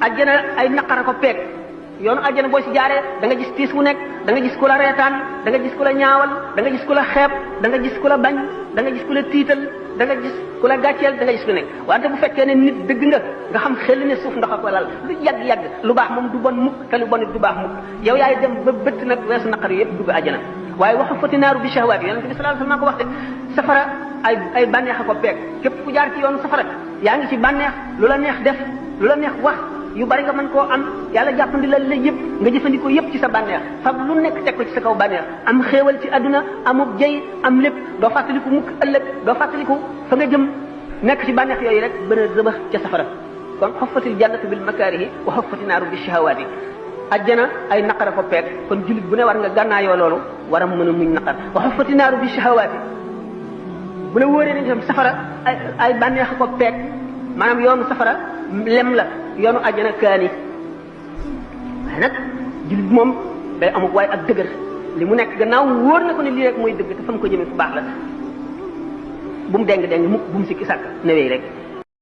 ajjana ay naqara ko peeg yoonu ajjana boo ci jaaree da nga gis tiis wu nekk da nga gis ku la reetaan da nga gis ku la ñaawal da nga gis ku la xeeb da nga gis ku la bañ da nga gis ku la tiital da nga gis ku la gàcceel da nga gis ku nekk wante bu fekkee ne nit dëgg nga xam xel ne suuf ndox ak walal lu yàgg-yàgg lu baax moom du bon mukk te lu bon it du baax mukk yow yaay dem ba bëtt nag weesu naqar yëpp dugg ajjana waaye waxu fati naaru bi shahwaat yonent bi sallallahu alayhi wasallam ko wax de safara ay bànneex a ko peeg képp ku jaar ci yoonu safara yaa ngi ci bànneex lu la neex def lu la neex wax yu bari nga mën koo am yàlla jàppandi la yëpp nga jëfandikoo yëpp ci sa bànneex fab lu nekk teg ko ci sa kaw bànneex am xéewal ci àdduna amub jëy am lépp doo fàttaliku mukk ëllëg doo fàttaliku fa nga jëm nekk ci bànneex yooyu rek bën a rëbax ca safara kon xoffatil jannatu bil makaarihi wa xoffati naaru bi shahawaati ajjana ay naqara ko peeg kon jullit bu ne war nga gànnaayoo loolu war a mën a muñ naqar wa xoffati naaru bi shahawaati bu la wóoree ne tam safara ay bànneex ko peeg maanaam yoonu safara lem la yoonu àjjana kaani waaye nag jullit moom day amuk waaye ak dëgër li mu nekk gannaaw wóor na ko ne lii rek mooy dëgg te fa mu ko jëmee fu baax la bu mu deng mukk bu mu sikki sàkk newee rek